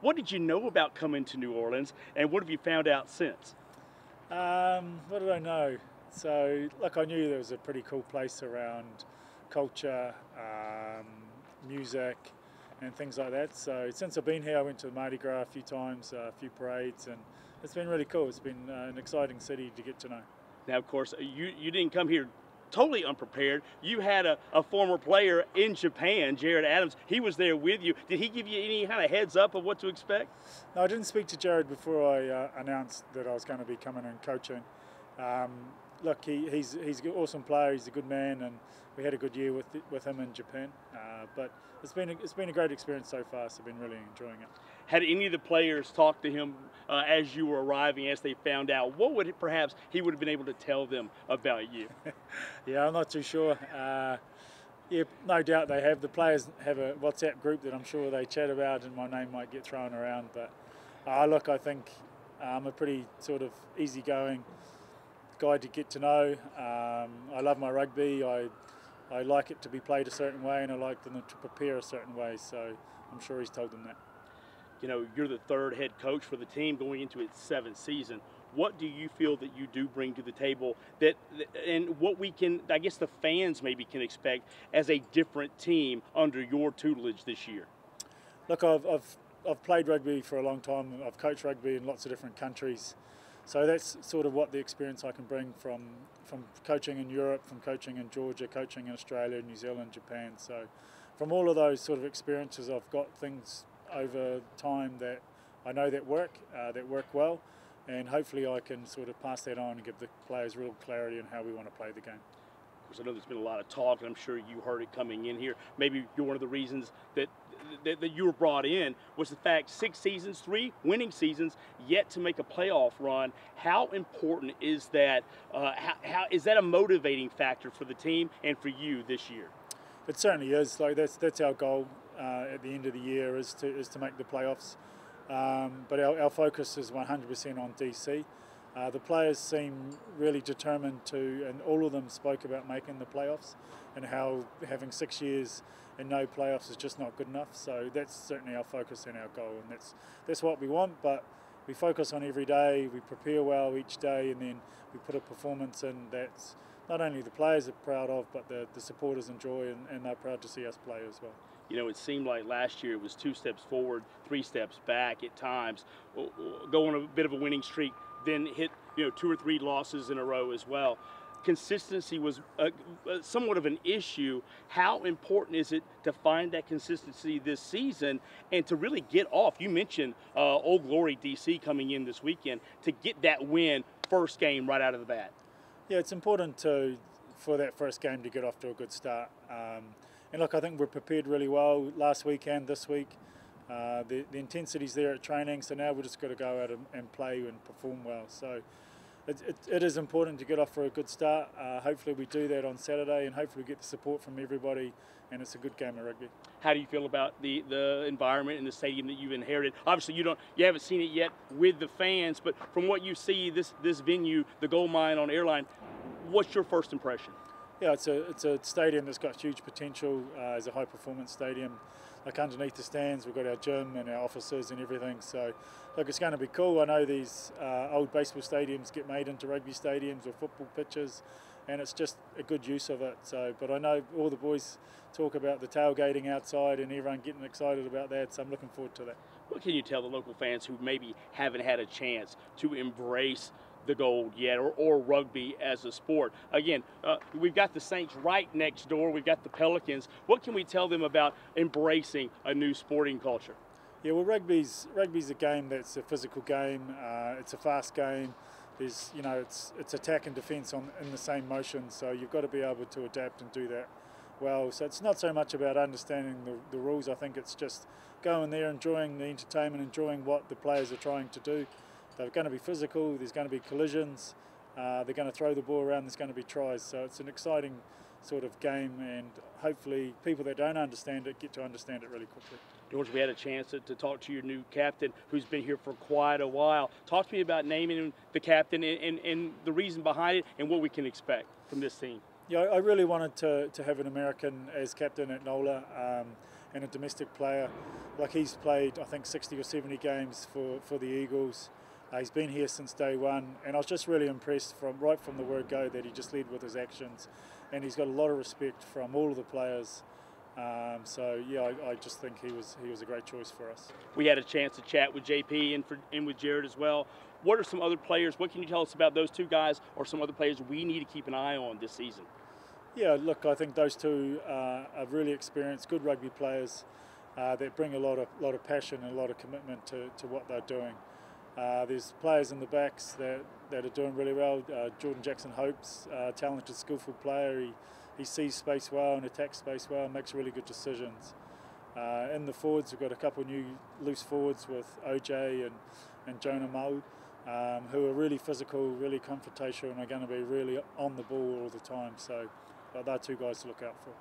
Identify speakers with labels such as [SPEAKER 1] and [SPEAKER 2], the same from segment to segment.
[SPEAKER 1] What did you know about coming to New Orleans, and what have you found out since?
[SPEAKER 2] What did I know? So, like, I knew there was a pretty cool place around culture, music, and things like that. So, since I've been here, I went to the Mardi Gras a few times, a few parades, and it's been really cool. It's been an exciting city to get to know.
[SPEAKER 1] Now, of course, you didn't come here totally unprepared. You had a former player in Japan, Jared Adams. He was there with you. Did he give you any kind of heads up of what to expect?
[SPEAKER 2] No, I didn't speak to Jared before I announced that I was going to be coming and coaching. Look, he's an awesome player. He's a good man, and we had a good year with him in Japan. But it's been a great experience so far. So I've been really enjoying it.
[SPEAKER 1] Had any of the players talk to him as you were arriving, as they found out? What would perhaps he would have been able to tell them about you?
[SPEAKER 2] Yeah, I'm not too sure. Yeah, no doubt they have. The players have a WhatsApp group that I'm sure they chat about, and my name might get thrown around. But look, I think I'm a pretty sort of easygoing guy to get to know. I love my rugby. I like it to be played a certain way, and I like them to prepare a certain way. So I'm sure he's told them that.
[SPEAKER 1] You know, you're the third head coach for the team going into its seventh season. What do you feel that you do bring to the table and what we can, I guess the fans maybe can expect as a different team under your tutelage this year?
[SPEAKER 2] Look, I've played rugby for a long time. I've coached rugby in lots of different countries. So that's sort of what the experience I can bring from coaching in Europe, from coaching in Georgia, coaching in Australia, New Zealand, Japan. So from all of those sort of experiences, I've got things over time that I know that work well, and hopefully I can sort of pass that on and give the players real clarity on how we want to play the game.
[SPEAKER 1] Of course, I know there's been a lot of talk, and I'm sure you heard it coming in here. Maybe you're one of the reasons that you were brought in was the fact 6 seasons, 3 winning seasons, yet to make a playoff run. How important is that? How is that a motivating factor for the team and for you this year?
[SPEAKER 2] It certainly is. Like that's our goal at the end of the year is to make the playoffs. But our focus is 100% on DC. The players seem really determined to, and all of them spoke about making the playoffs and how having 6 years and no playoffs is just not good enough. So that's certainly our focus and our goal, and that's what we want. But we focus on every day, we prepare well each day, and then we put a performance in that's not only the players are proud of, but the supporters enjoy, and they're proud to see us play as well.
[SPEAKER 1] You know, it seemed like last year it was 2 steps forward, 3 steps back at times, go on a bit of a winning streak, then hit 2 or 3 losses in a row as well. Consistency was somewhat of an issue. How important is it to find that consistency this season and to really get off? You mentioned Old Glory DC coming in this weekend to get that win first game right out of the bat.
[SPEAKER 2] Yeah, it's important for that first game to get off to a good start. And look, I think we're prepared really well last week and this week. The intensity's there at training, so now we've just got to go out and play and perform well. So it is important to get off for a good start. Hopefully we do that on Saturday, and hopefully we get the support from everybody, and it's a good game of rugby.
[SPEAKER 1] How do you feel about the environment in the stadium that you've inherited? Obviously you haven't seen it yet with the fans, but from what you see, this venue, the Gold Mine on Airline, what's your first impression?
[SPEAKER 2] Yeah, it's a stadium that's got huge potential as a high performance stadium. Like underneath the stands, we've got our gym and our offices and everything. So, look, it's going to be cool. I know these old baseball stadiums get made into rugby stadiums or football pitches, and it's just a good use of it. So, but I know all the boys talk about the tailgating outside and everyone getting excited about that. So I'm looking forward to that.
[SPEAKER 1] What can you tell the local fans who maybe haven't had a chance to embrace the Gold yet, or rugby as a sport? Again, we've got the Saints right next door. We've got the Pelicans. What can we tell them about embracing a new sporting culture?
[SPEAKER 2] Yeah, well, rugby's a game that's a physical game. It's a fast game. There's, it's attack and defence in the same motion. So you've got to be able to adapt and do that well. So it's not so much about understanding the rules. I think it's just going there, enjoying the entertainment, enjoying what the players are trying to do. They're going to be physical, there's going to be collisions, they're going to throw the ball around, there's going to be tries. So it's an exciting sort of game, and hopefully people that don't understand it get to understand it really quickly.
[SPEAKER 1] George, we had a chance to talk to your new captain who's been here for quite a while. Talk to me about naming the captain and the reason behind it and what we can expect from this team.
[SPEAKER 2] Yeah, I really wanted to have an American as captain at NOLA. and a domestic player. Like, he's played, I think, 60 or 70 games for the Eagles. He's been here since day one, and I was just really impressed right from the word go that he just led with his actions, and he's got a lot of respect from all of the players. So yeah, I just think he was a great choice for us.
[SPEAKER 1] We had a chance to chat with JP and with Jared as well. What are some other players? What can you tell us about those two guys, or some other players we need to keep an eye on this season?
[SPEAKER 2] Yeah, look, I think those two are really experienced, good rugby players that bring a lot of passion and a lot of commitment to what they're doing. There's players in the backs that are doing really well. Jordan Jackson-Hope's a talented, skillful player. He sees space well and attacks space well and makes really good decisions. In the forwards, we've got a couple of new loose forwards with OJ and Jonah Mau, who are really physical, really confrontational, and are going to be really on the ball all the time. So they're two guys to look out for.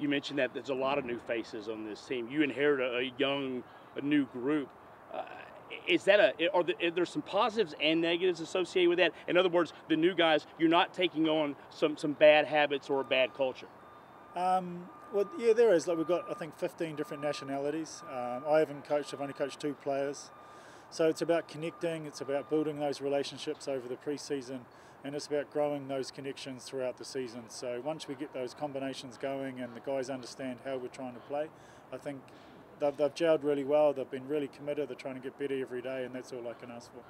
[SPEAKER 1] You mentioned that there's a lot of new faces on this team. You inherit a new group. Are there some positives and negatives associated with that? In other words, the new guys, you're not taking on some bad habits or a bad culture.
[SPEAKER 2] Well, yeah, there is. Like, we've got, I think, 15 different nationalities. I've only coached 2 players. So it's about connecting, it's about building those relationships over the pre-season, and it's about growing those connections throughout the season. So once we get those combinations going and the guys understand how we're trying to play, I think they've gelled really well. They've been really committed. They're trying to get better every day, and that's all I can ask for.